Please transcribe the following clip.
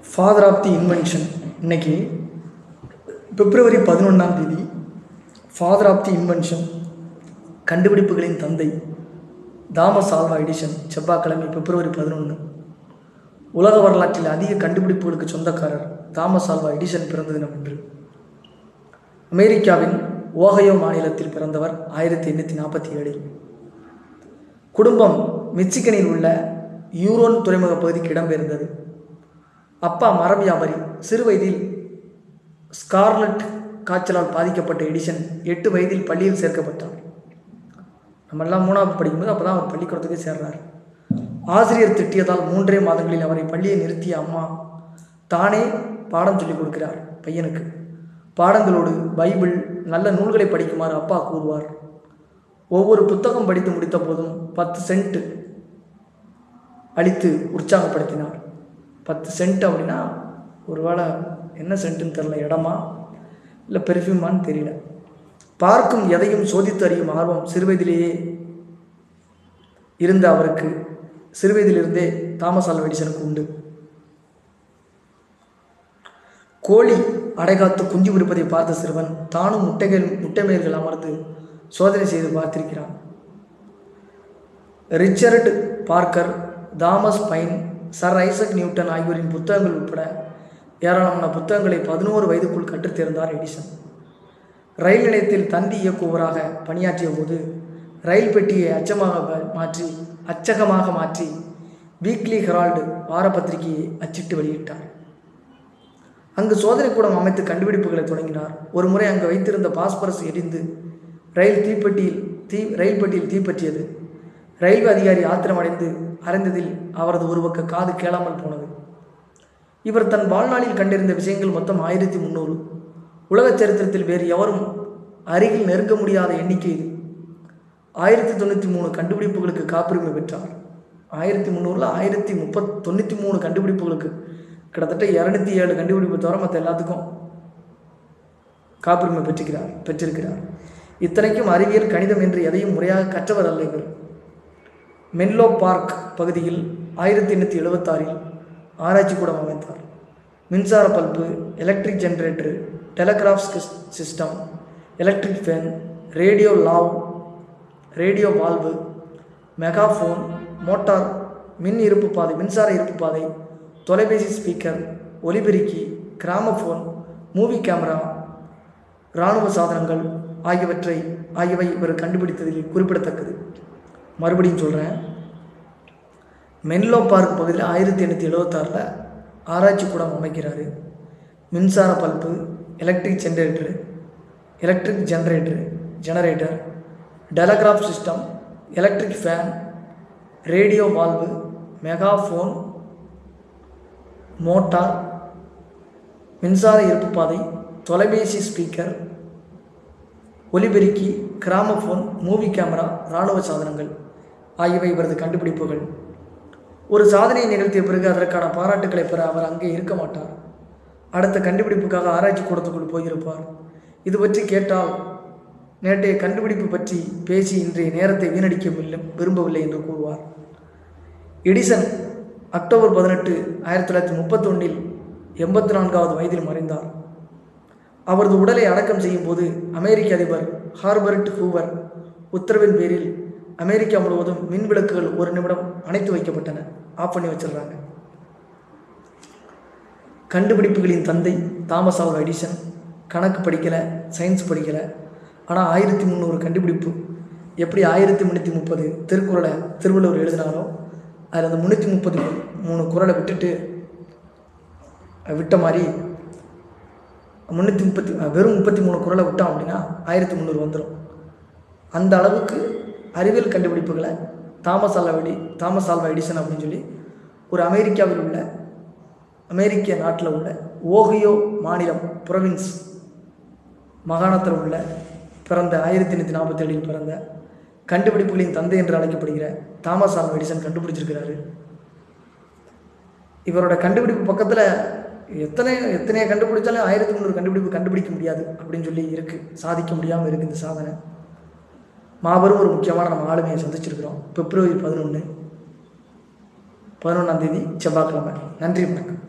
Father of the invention. இன்னைக்கு February 11 father of the invention, கண்டுபிடிப்புகளின் தந்தை தாமஸ் ஆல்வா எடிசன். செவ்வாய்க்கிழமை பிப்ரவரி 11. உலக வரலாற்றில் அதிக கண்டுபிடிப்புகளுக்கு சொந்தக்காரர் தாமஸ் ஆல்வா எடிசன் பிறந்த தினம் என்று. அமெரிக்காவின் ஓஹையோ மாநிலத்தில் பிறந்தவர் 1847. குடும்பம் மிச்சிகனில் உள்ள யூரோன் துறைமுக பகுதிக்கு இடம்பெயர்ந்தது. அப்பா மர வியாபாரி. சிறு வயதில் ஸ்கார்லட் காய்ச்சலால் பாதிக்கப்பட்ட எடிசன் 8 வயதில் பள்ளியில் சேர்க்கப்பட்டார். நம்மெல்லாம் 3ஆவது படிக்கும்போது அப்போ தான் அவர் பள்ளிக்கூடத்துக்கு சேர்றார். ஆசிரியர் திட்டியதால் 3 மாதங்களில் அவரை பள்ளியை நிறுத்திய அம்மா தானே பாடம் சொல்லிக் கொடுக்கிறார் பையனுக்கு. பாடங்களோடு பைபிள், நல்ல நூல்களை படிக்குமாறு அப்பா கூறுவார். ஒவ்வொரு புத்தகம் படித்து முடித்த போதும் 10 சென்ட் அளித்து உற்சாகப்படுத்தினார். 10 சென்ட் அப்படின்னா ஒருவேளை என்ன சென்ட்டுன்னு தெரில, இடமா இல்லை பெர்ஃப்யூமான்னு தெரியல. பார்க்கும் எதையும் சோதித்து அறியும் ஆர்வம் சிறுவயதிலேயே இருந்த அவருக்கு சிறுவயதிலிருந்தே தாமஸ் ஆல்வா எடிசனுக்கு உண்டு. கோழி அடைகாத்து குஞ்சு விடுப்பதை பார்த்த சிறுவன் தானும் முட்டை மேல்கள் அமர்ந்து சோதனை செய்து பார்த்திருக்கிறான். Richard Parker, Thomas Paine, Sir Isaac Newton ஆகியோரின் புத்தகங்கள் உட்பட ஏராளமான புத்தகங்களை 11 வயதுக்குள் கற்றுத்தேர்ந்தார் எடிசன். ரயில் நிலையத்தில் தந்தி இயக்குபவராக பணியாற்றிய போது ரயில் பெட்டியை அச்சகமாக மாற்றி வீக்லி ஹெரால்டு வார பத்திரிகையை அச்சிட்டு வெளியிட்டார். அங்கு சோதனை கூடம் அமைத்து கண்டுபிடிப்புகளை தொடங்கினார். ஒரு முறை அங்கு வைத்திருந்த பாஸ்பரஸ் எரிந்து ரயில் பெட்டியில் தீப்பற்றியது. ரயில்வே அதிகாரி ஆத்திரமடைந்து அறைந்ததில் அவரது ஒரு பக்க காது கேளாமல் போனது. இவர் தன் வாழ்நாளில் கண்டிருந்த விஷயங்கள் மொத்தம் 1300. உலக சரித்திரத்தில் வேறு எவரும் அருகில் நெருங்க முடியாத எண்ணிக்கை இது. 1093 கண்டுபிடிப்புகளுக்கு காப்புரிமை பெற்றார். 1300ல் 1093 கண்டுபிடிப்புகளுக்கு, கிட்டத்தட்ட 207 கண்டுபிடிப்பு தவிர மற்ற எல்லாத்துக்கும் காப்புரிமை பெற்றிருக்கிறார். இத்தனைக்கும் அறிவியல், கணிதம் என்று எதையும் முறையாக கற்றவர் அல்ல இவர். மென்லோ பார்க் பகுதியில் 1876 ஆராய்ச்சி கூடம் அமைத்தார். மின்சார bulb, electric generator, telegraph system, electric fan, radio valve, megaphone, motor, மின்சார இருப்பு பாதை, தொலைபேசி ஸ்பீக்கர், ஒலிபெருக்கி, கிராமபோன், மூவி கேமரா, இராணுவ சாதனங்கள் ஆகியவை இவர் கண்டுபிடித்ததில் குறிப்பிடத்தக்கது. மறுபடியும் சொல்கிறேன், மென்லோ பார்க் பகுதியில் 1876 ஆராய்ச்சி கூடம் அமைக்கிறாரு. மின்சார bulb, electric generator, telegraph system, electric fan, radio valve, megaphone, motor, மின்சார இருப்பு பாதை, தொலைபேசி ஸ்பீக்கர், ஒலிபெருக்கி, கிராமபோன், மூவி கேமரா, இராணுவ சாதனங்கள் ஆகியவை இவரது கண்டுபிடிப்புகள். ஒரு சாதனையை நிகழ்த்திய பிறகு அதற்கான பாராட்டுக்களை பெற அவர் அங்கே இருக்க மாட்டார். அடுத்த கண்டுபிடிப்புக்காக ஆராய்ச்சி கூடத்துக்குள் போயிருப்பார். இது பற்றி கேட்டால் நேற்றைய கண்டுபிடிப்பு பற்றி பேசி இன்றைய நேரத்தை வீணடிக்க விரும்பவில்லை என்று கூறுவார். எடிசன் அக்டோபர் 18, 1931 84வது வயதில் மறைந்தார். அவரது உடலை அடக்கம் செய்யும் போது அமெரிக்க அதிபர் ஹார்பர்ட் ஹூவர் உத்தரவின் பேரில் அமெரிக்கா முழுவதும் மின் விளக்குகள் 1 நிமிடம் அணைத்து வைக்கப்பட்டன. ஆஃப் பண்ணி வச்சிடுறாங்க. கண்டுபிடிப்புகளின் தந்தை தாமஸ் ஆல்வா எடிசன். கணக்கு படிக்கலை, சயின்ஸ் படிக்கலை, ஆனால் 1300 கண்டுபிடிப்பு. எப்படி 1330 திருக்குறளை திருவள்ளுவர் எழுதினாரோ அதில் அந்த 333 குறளை விட்ட மாதிரி வெறும் 33 குறளை விட்டோம் அப்படின்னா 1300 வந்துடும். அந்த அளவுக்கு அறிவியல் கண்டுபிடிப்புகளை தாமஸ் ஆல்வா எடிசன் அப்படின்னு சொல்லி ஒரு அமெரிக்க நாட்டில் உள்ள ஓஹியோ மாநிலம் புரோவின்ஸ் மாகாணத்தில் உள்ள பிறந்த 1847 பிறந்த கண்டுபிடிப்புகளின் தந்தை என்று அழைக்கப்படுகிற தாமஸ் ஆல்வா எடிசன் கண்டுபிடிச்சிருக்கிறாரு. இவரோட கண்டுபிடிப்பு பக்கத்தில் எத்தனை கண்டுபிடிச்சாலும் 1300 கண்டுபிடிப்பு கண்டுபிடிக்க முடியாது அப்படின்னு சொல்லி இருக்குது. சாதிக்க முடியாமல் இருக்குது இந்த சாதனை. மாபெரும் ஒரு முக்கியமான நம்ம ஆளுமையை சந்திச்சிருக்கிறோம். பிப்ரவரி 11 செவ்வாய்க்கிழமை. நன்றி, வணக்கம்.